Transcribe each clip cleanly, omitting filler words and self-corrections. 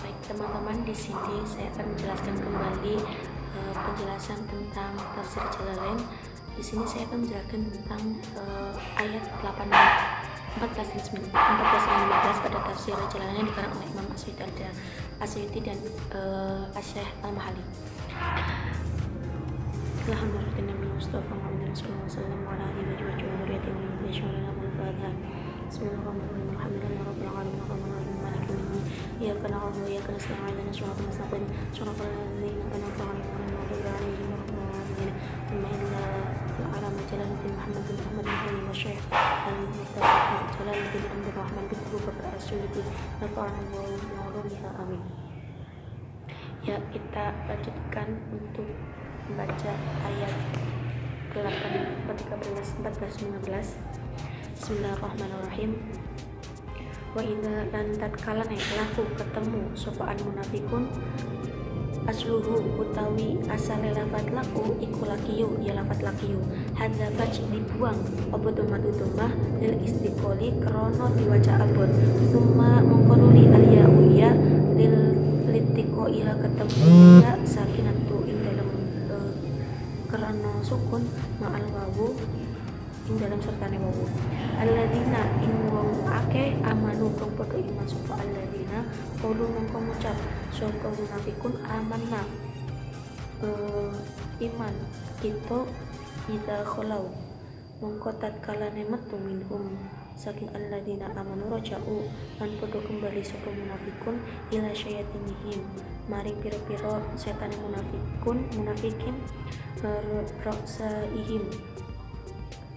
Baik teman-teman, di sini saya akan menjelaskan kembali penjelasan tentang tafsir Jalalain. Di sini saya akan menjelaskan tentang ayat 14 dan 15 pada tafsir Jalalain yang dikarang oleh Imam Asy'uti dan Asy-Syaikh Al-Mahali. Alhamdulillah Nabi Mustafa Muhammad sallallahu alaihi wasallam wa ala alihi wa sahbihi wa dzurriyyatihi wa man tabi'ahum bi ihsan. Bismillahirrahmanirrahim. Alhamdulillahirabbil alamin arrahmanirrahim maliki yaumiddin. Iyyaka na'budu wa iyyaka nasta'in ihdinas siratal mustaqim siratal ladzina an'amta 'alaihim ghairil maghdubi 'alaihim waladdallin. Thumma inna al-'alama Jalaluddin Muhammad bin Ahmad bin Halim wa Syekh Al-Mustafa Jalaluddin Abdul Rahman bin Abu Bakar As-Suyuti nafa'anallahu bi 'ulumihi amin. Ya, kita lanjutkan untuk membaca ayat 14-15. Bismillahirrahmanirrahim. Wa idza lan tatkala laku ketemu sopaan munafikun asluhu utawi asale lafat laku iku lakiyu ya lafat lakiyu hadza baj dibuang apa domah lil istiqoli krono diwaca abot summa mengkonuli aliyauya lil litiko iha ketemu ya sakinatu ing dalam krono sukun ma'al wawu ing dalam sertane wawu alladzina ing wong akeh amanu kang padha iman sapa alladzina qalu mongko ngucap sapa munafikun amanna iman kita ida kholau mongko tatkala metu minhum saking alladzina amanu raja'u lan padha kembali sapa munafikun ila syayatinihim maring pira-pira setane munafikin roksaihim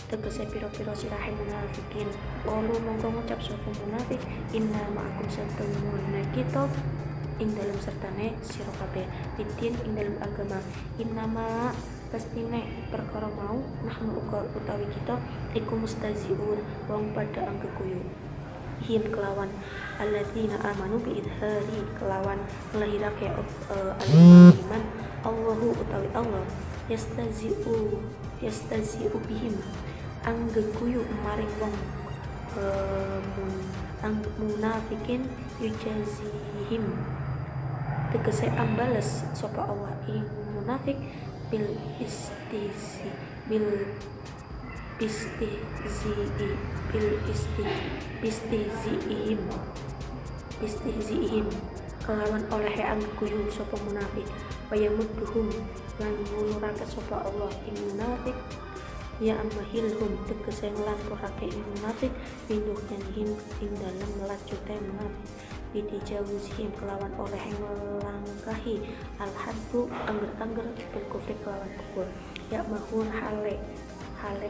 tegese pira-pira sirahe munafikin qalu mongko ngucap sapa munafik inna ma'akum satamuna kita ing dalam sertane sira kabeh bidin ing dalam agama innama pastine perkara mau nahnu uga utawi kita iku mustaziun wong padha anggeguyu him kelawan alladzina amanu bi idhari kelawan nglahirake iman Allahu utawi Allah yastazi'u bihim anggeguyu maring wong munafikin yujazihim tegese ambales sapa Allah ing munafik bil istihzi'ihim kelawan oleh anggeguyu sapa munafik wayamudduhum lan nulurake sapa Allah ing munafik ya amahilhum tegese nglampurake ing munafik pinduh janhim ing dalem melajute munafik bidijawuzihim kelawan oleh ngelangkahi al-haddu angger-angger bil kufri kelawan kufur ya mahun hale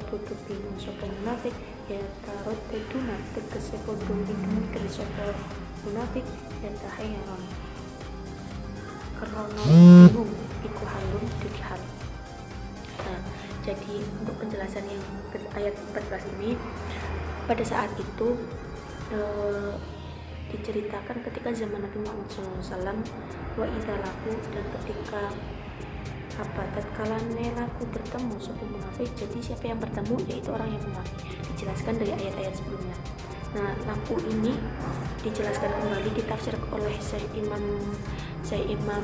putuk bingung sapa munafik ya tarot teduna tegese podong dikemungkir sapa munafik ya tahayaron krono bingung iku halun dikihal. Nah, jadi untuk penjelasan yang ayat 14 ini pada saat itu diceritakan ketika zaman Nabi Muhammad SAW wa idalaku dan ketika tatkala laku bertemu suku munafik. Jadi siapa yang bertemu yaitu orang yang munafik, dijelaskan dari ayat-ayat sebelumnya. Nah, lampu ini dijelaskan kembali ditafsir oleh Syekh Imam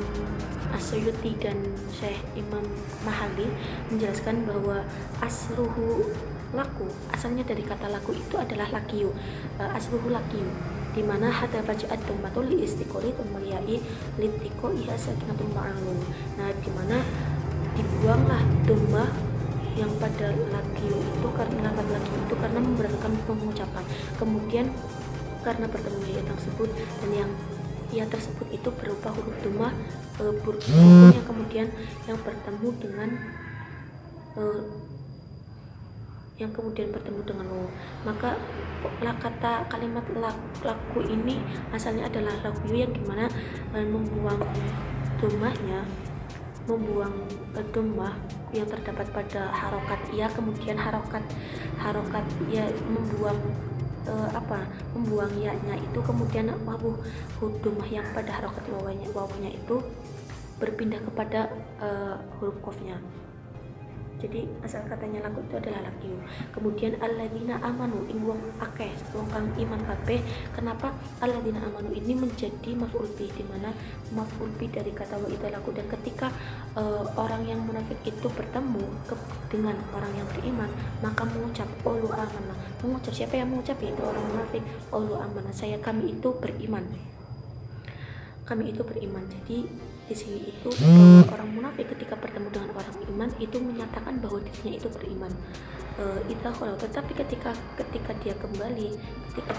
Asy'uti dan Syekh Imam Mahali menjelaskan bahwa asluhu laku, asalnya dari kata laku itu adalah lakiyu, asluhu lakiyu, di mana hadza faj'at tummatul istiqoli tummaliyai litiko iha sakinatul ma'alun. Nah, di mana dibuanglah tumbah yang pada lakiyu itu karena lafaz lakiyu itu karena memberatkan pengucapan. Kemudian karena bertemunya yang tersebut dan yang ia tersebut itu berupa huruf domah yang kemudian yang bertemu dengan waw. Maka kata kalimat laku ini asalnya adalah laku yang dimana membuang domah yang terdapat pada harokat ia, kemudian harokat ia membuang ya-nya itu, kemudian domah yang pada harokat wawanya itu berpindah kepada huruf qafnya. Jadi asal katanya laku itu adalah lakiu. Kemudian alladzina amanu ing wong akeh wong kang iman kabeh. Kenapa alladzina amanu ini menjadi maf'ul bih, di mana maf'ul bih dari kata wa idza laku. Dan ketika orang yang munafik itu bertemu dengan orang yang beriman, maka mengucap qulu amanna. Mengucap, siapa yang mengucap? Yaitu orang munafik. Qulu amanna, kami itu beriman. Kami itu beriman. Jadi di sini itu bahwa orang munafik ketika bertemu dengan orang beriman itu menyatakan bahwa dirinya itu beriman. Tetapi ketika dia kembali ketika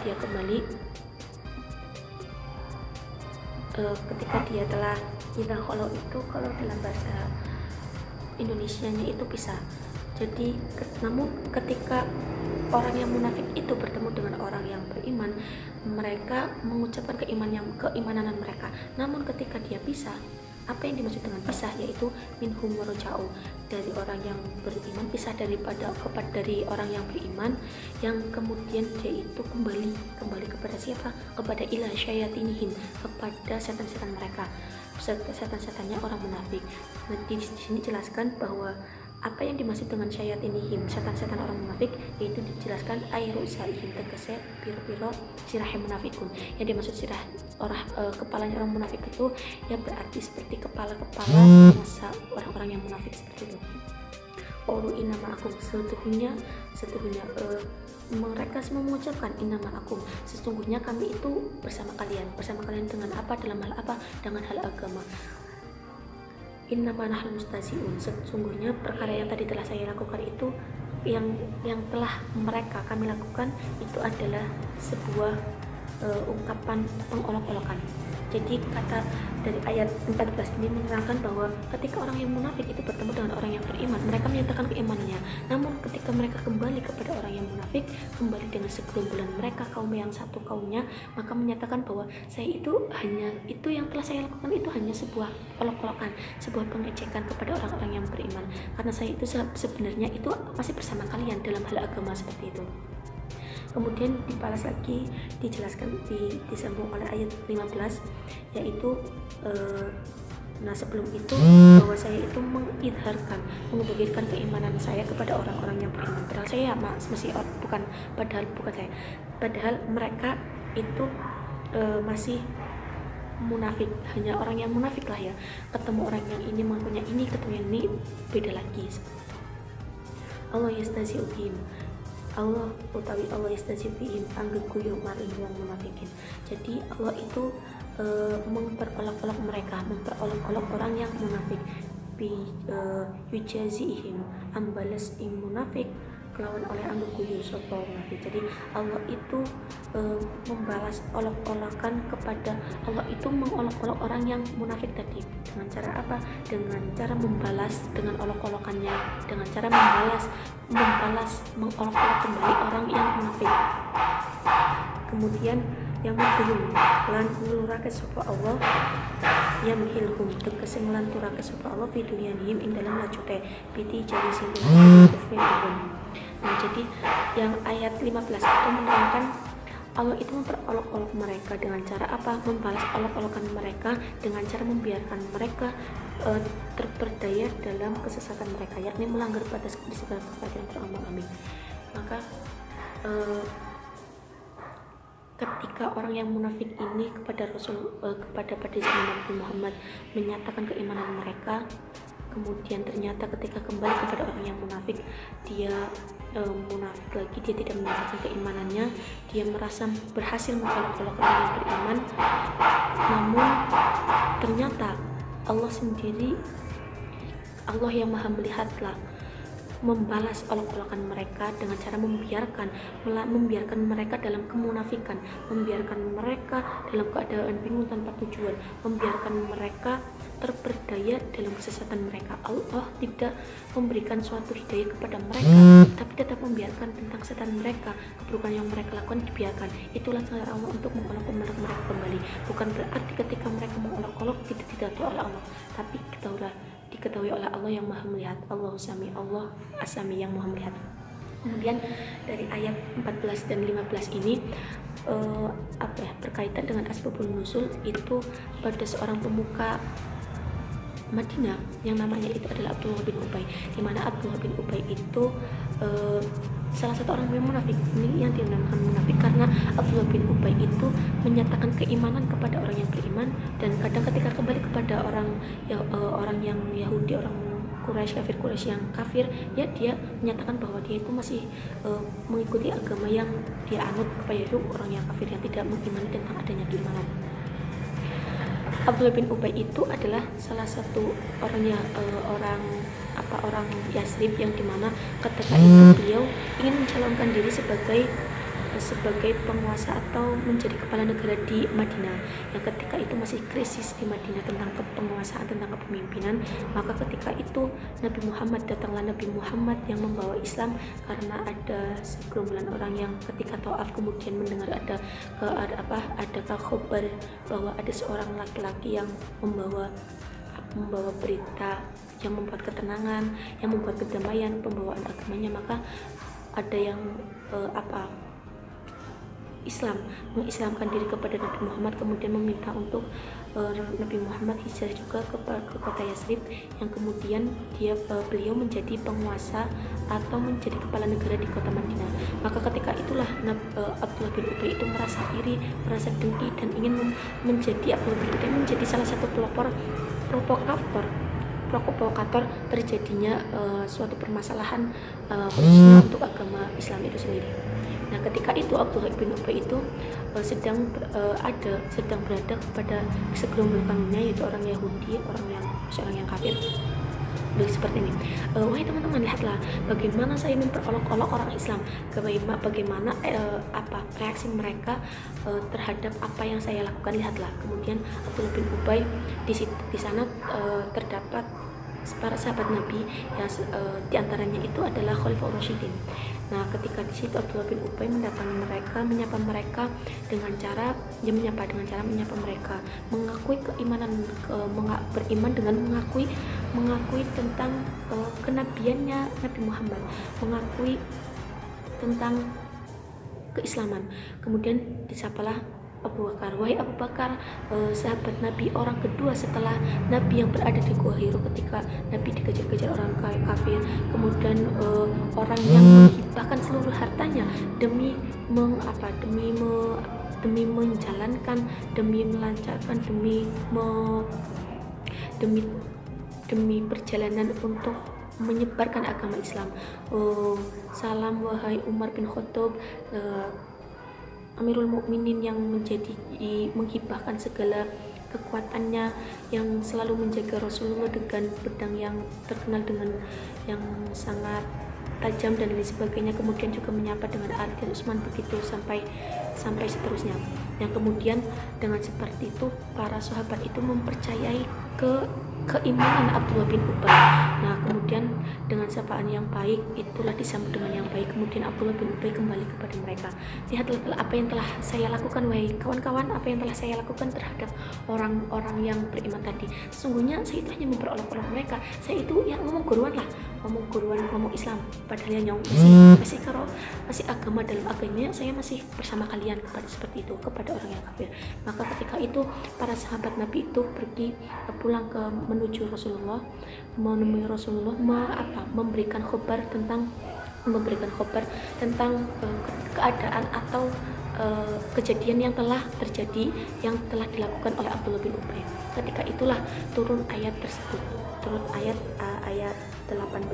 dia telah idza khalau itu, kalau dalam bahasa Indonesianya itu pisah. Jadi namun ketika orang yang munafik itu bertemu dengan orang yang beriman, mereka mengucapkan keimanan mereka. Namun ketika dia pisah, apa yang dimaksud dengan pisah? Yaitu minhum warja'u, dari orang yang beriman pisah dari orang yang beriman, yang kemudian dia itu kembali kepada siapa? Kepada ila syayatinihim, kepada setan-setan mereka, setan-setannya orang munafik. Nah, di sini jelaskan bahwa apa yang dimaksud dengan syayatinihim, setan-setan orang munafik, yaitu dijelaskan airu saihim, tegese piro-piro sirah munafikun. Yang dimaksud sirah kepalanya orang munafik itu ya berarti seperti kepala-kepala masa orang-orang yang munafik seperti itu. Qaulu innama akum, sesungguhnya mereka semua mengucapkan innama akum, sesungguhnya kami itu bersama kalian dengan apa? Dalam hal apa? Dengan hal agama. Innama nahnu mustahzi'un, sesungguhnya perkara yang tadi telah saya lakukan itu, yang telah kami lakukan itu adalah sebuah ungkapan pengolok-olokan. Jadi kata dari ayat 14 ini menerangkan bahwa ketika orang yang munafik itu bertemu dengan orang yang beriman, mereka menyatakan keimanannya. Namun ketika mereka kembali kepada orang yang munafik, kembali dengan segerombolan mereka, kaum yang satu kaumnya, maka menyatakan bahwa itu yang telah saya lakukan itu hanya sebuah olok-olokan, sebuah pengecekan kepada orang-orang yang beriman. Karena saya itu sebenarnya itu masih bersama kalian dalam hal agama seperti itu. Kemudian dibalas lagi, dijelaskan disambung oleh ayat 15, yaitu sebelum itu bahwa saya itu mengidharkan, menguburkan keimanan saya kepada orang-orang yang beriman. Padahal mereka itu masih munafik, hanya orang yang munafik lah ya. Ketemu orang yang ini mengakunya ini, ketemu yang ini beda lagi. Allah yastahzi'u bihim, Allah yastahzi'u anggeguyu maring wong munafikin. Jadi Allah itu memperolok-olok mereka, memperolok-olok orang yang munafik. Yujazihim, ambalas munafik kelawan oleh anggeguyu sapa munafik. Jadi Allah itu membalas olok-olokan kepada, Allah itu mengolok-olok orang yang munafik tadi. Dengan cara apa? Dengan cara membalas dengan olok-olokannya, dengan cara mengolok-olok kembali orang yang munafik. Kemudian yang menghilum lan nglurake sapa Allah, yang menghilhum tegese nglanturake sapa Allah fi dunyanihim ing dalam lajute piti jadi simpul. Nah, jadi yang ayat 15 itu menerangkan Allah itu memperolok-olok mereka dengan cara apa? Membalas olok-olokan mereka dengan cara membiarkan mereka terperdaya dalam kesesatan mereka, yakni melanggar batas kedisiplinan kepercayaan terumat. Maka ketika orang yang munafik ini kepada zaman Nabi Muhammad menyatakan keimanan mereka, kemudian ternyata ketika kembali kepada orang yang munafik, dia munafik lagi, dia tidak menyatakan keimanannya, dia merasa berhasil mengolok-olok orang yang beriman. Namun ternyata Allah sendiri, Allah yang maha melihatlah, membalas olok-olokan mereka dengan cara membiarkan mereka dalam kemunafikan, membiarkan mereka dalam keadaan bingung tanpa tujuan, membiarkan mereka terperdaya dalam kesesatan mereka. Allah tidak memberikan suatu hidayah kepada mereka, tapi tetap membiarkan tentang kesesatan mereka, keburukan yang mereka lakukan dibiarkan. Itulah cara Allah untuk mengolok-olok mereka kembali. Bukan berarti ketika mereka mengolok-olok tidak ditaati oleh Allah, tapi diketahui oleh Allah yang maha melihat. Allah Asami yang maha melihat. Kemudian dari ayat 14 dan 15 ini berkaitan dengan asbabun nuzul, itu pada seorang pemuka Madinah yang namanya itu adalah Abdullah bin Ubay, di mana Abdullah bin Ubay itu salah satu orang yang munafik, ini yang dinamakan munafik karena Abdullah bin Ubay itu menyatakan keimanan kepada orang yang beriman, dan kadang ketika kembali kepada orang yang Yahudi, orang Quraisy, kafir Quraisy yang kafir, ya dia menyatakan bahwa dia itu masih mengikuti agama yang dia anut, yaitu orang yang kafir yang tidak mengimani tentang adanya keimanan. Abdullah bin Ubay itu adalah salah satu orang Yasrib yang dimana ketika itu beliau ingin mencalonkan diri sebagai penguasa atau menjadi kepala negara di Madinah, yang ketika itu masih krisis di Madinah tentang kepenguasaan, tentang kepemimpinan. Maka ketika itu datanglah Nabi Muhammad yang membawa Islam, karena ada segerombolan orang yang ketika tawaf kemudian mendengar ada kabar bahwa ada seorang laki-laki yang membawa berita yang membuat ketenangan, yang membuat kedamaian, pembawaan agamanya. Maka ada yang mengislamkan diri kepada Nabi Muhammad, kemudian meminta untuk Nabi Muhammad hijrah juga ke kota Yasrib, yang kemudian beliau menjadi penguasa atau menjadi kepala negara di kota Madinah. Maka ketika itulah Abdullah bin Ubay itu merasa iri, merasa dengki, dan ingin Abdullah bin Ubay menjadi salah satu pelopor provokator terjadinya suatu permasalahan khususnya untuk agama Islam itu sendiri. Nah, ketika itu Abdullah bin Ubay itu sedang berada kepada segerombolannya, yaitu orang Yahudi, seorang yang kafir. Seperti ini, wahai teman-teman, lihatlah bagaimana saya memperolok-olok orang Islam, bagaimana reaksi mereka terhadap apa yang saya lakukan. Lihatlah, kemudian Abdullah bin Ubay di sana terdapat para sahabat Nabi yang diantaranya itu adalah Khalifah Rasyidin. Nah, ketika di situ Abdullah bin Ubay mendatangi mereka, menyapa mereka dengan cara menyapa mereka, mengakui keimanan, beriman dengan mengakui tentang kenabiannya Nabi Muhammad, mengakui tentang keislaman. Kemudian disapalah Abu Bakar, wahai Abu Bakar, sahabat Nabi, orang kedua setelah Nabi yang berada di Gua Hiro ketika Nabi dikejar-kejar orang kafir, kemudian orang yang menghibahkan seluruh hartanya demi menjalankan, demi melancarkan, demi perjalanan untuk menyebarkan agama Islam. Salam wahai Umar bin Khattab, Amirul Mukminin yang menghibahkan segala kekuatannya, yang selalu menjaga Rasulullah dengan pedang yang terkenal dengan yang sangat tajam dan lain sebagainya. Kemudian juga menyapa dengan Ali dan Utsman, begitu sampai seterusnya. Yang kemudian dengan seperti itu para sahabat itu mempercayai keimanan Abdullah bin Ubay. Nah, kemudian dengan sapaan yang baik itulah disambut dengan yang baik. Kemudian Abdullah bin Ubay kembali kepada mereka. Lihatlah apa yang telah saya lakukan, wahai kawan-kawan, apa yang telah saya lakukan terhadap orang-orang yang beriman tadi. Sesungguhnya saya itu hanya memperolok-olok mereka. Saya itu ya ngomong Islam, padahal yang masih agama dalam agamanya saya masih bersama kalian seperti itu kepada orang yang kafir. Maka ketika itu para sahabat Nabi itu pergi pulang menuju Rasulullah, menemui Rasulullah, memberikan khabar tentang keadaan atau kejadian yang telah terjadi, yang telah dilakukan oleh Abdullah bin Ubay. Ketika itulah turun ayat tersebut, ayat 18,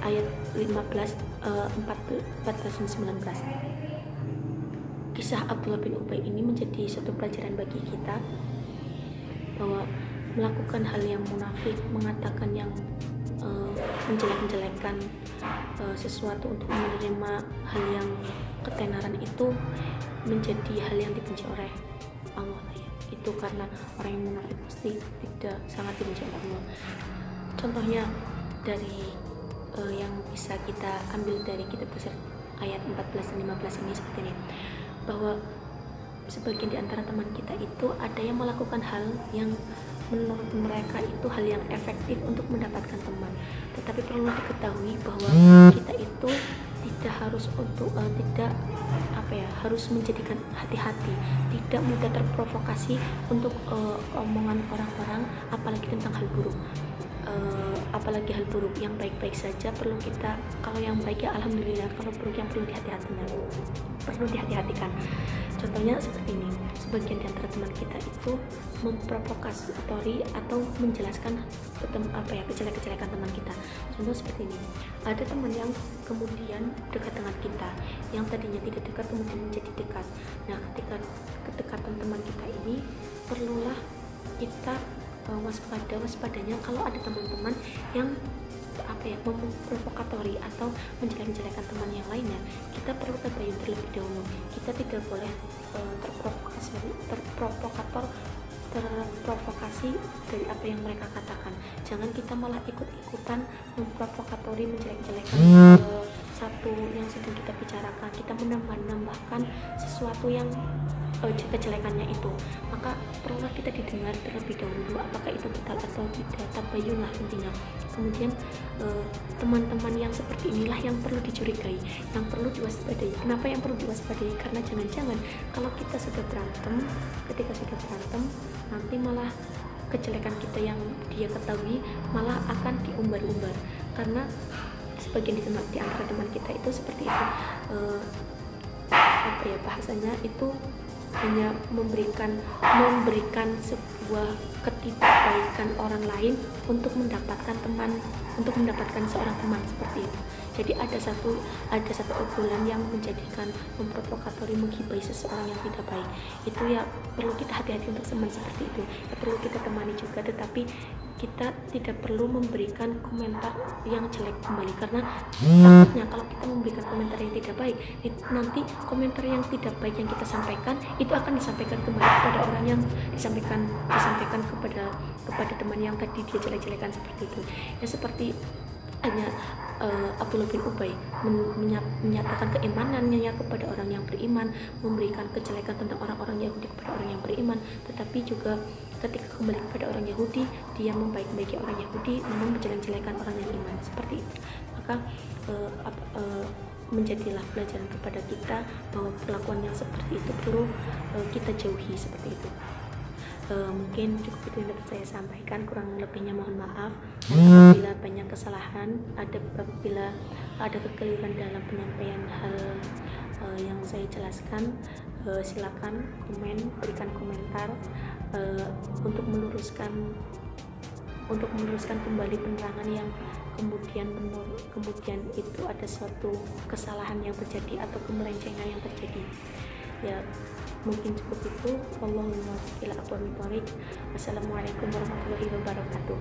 ayat 15, 14 dan 19. Kisah Abdullah bin Ubay ini menjadi satu pelajaran bagi kita bahwa melakukan hal yang munafik, mengatakan yang menjelek-jelekan sesuatu untuk menerima hal yang ketenaran itu menjadi hal yang dibenci oleh Allah. Itu karena orang yang munafik pasti sangat dibenci oleh Allah. Contohnya dari yang bisa kita ambil dari kitab Tafsir ayat 14 dan 15 ini seperti ini, bahwa sebagian di antara teman kita itu ada yang melakukan hal yang menurut mereka itu hal yang efektif untuk mendapatkan teman, tetapi perlu diketahui bahwa kita itu tidak harus harus menjadikan hati-hati, tidak mudah terprovokasi untuk omongan orang-orang, apalagi tentang hal buruk. Apalagi hal buruk. Yang baik-baik saja perlu kita, kalau yang baik ya alhamdulillah, kalau buruk yang perlu dihati-hatikan. Contohnya seperti ini, sebagian di antara teman kita itu memprovokasi atau menjelaskan kejelekan teman kita. Contoh seperti ini, ada teman yang kemudian dekat dengan kita, yang tadinya tidak dekat kemudian menjadi dekat. Nah, ketika kedekatan teman kita ini perlulah kita waspadanya kalau ada teman-teman yang memprovokatori atau menjelek-jelekan teman yang lainnya. Kita perlu tabayun terlebih dahulu. Kita tidak boleh terprovokasi dari apa yang mereka katakan. Jangan kita malah ikut-ikutan memprovokatori, menjelek-jelekan satu yang sedang kita bicarakan. Kita menambahkan sesuatu yang kejelekannya itu, maka perlulah kita didengar terlebih dahulu apakah itu betul atau tidak. Tabayun lah intinya. Kemudian teman-teman yang seperti inilah yang perlu dicurigai, yang perlu diwaspadai. Kenapa yang perlu diwaspadai? Karena jangan-jangan kalau kita sudah berantem, ketika sudah berantem nanti malah kejelekan kita yang dia ketahui malah akan diumbar-umbar, karena sebagian di antara teman kita itu seperti itu. Bahasanya itu hanya memberikan sebuah ketidakbaikan orang lain untuk mendapatkan seorang teman seperti itu. Jadi ada satu obrolan yang menjadikan memprovokatori, menggibai seseorang yang tidak baik. Itu ya perlu kita hati-hati untuk teman seperti itu. Ya, perlu kita temani juga, tetapi kita tidak perlu memberikan komentar yang jelek kembali, karena takutnya kalau kita memberikan komentar yang tidak baik, nanti komentar yang tidak baik yang kita sampaikan itu akan disampaikan kembali kepada orang yang disampaikan kepada teman yang tadi dia jelek-jelekan seperti itu. Ya seperti hanya Abdullah bin Ubay menyatakan keimanannya kepada orang yang beriman, memberikan kejelekan tentang orang-orang Yahudi kepada orang yang beriman, tetapi juga ketika kembali kepada orang Yahudi dia membaik-baiki orang Yahudi namun menjelek-jelekan orang yang iman seperti itu. Maka menjadilah pelajaran kepada kita bahwa perlakuan yang seperti itu perlu kita jauhi seperti itu. Mungkin cukup itu yang dapat saya sampaikan, kurang lebihnya mohon maaf. Apabila banyak kesalahan, apabila ada kekeliruan dalam penyampaian hal yang saya jelaskan, silakan berikan komentar untuk meluruskan kembali penerangan yang kemudian itu ada suatu kesalahan yang terjadi atau kemelencengan yang terjadi. Ya, mungkin cukup itu. Wallahul muwaffiq ila aqwamit thoriq. Wassalamualaikum warahmatullahi wabarakatuh.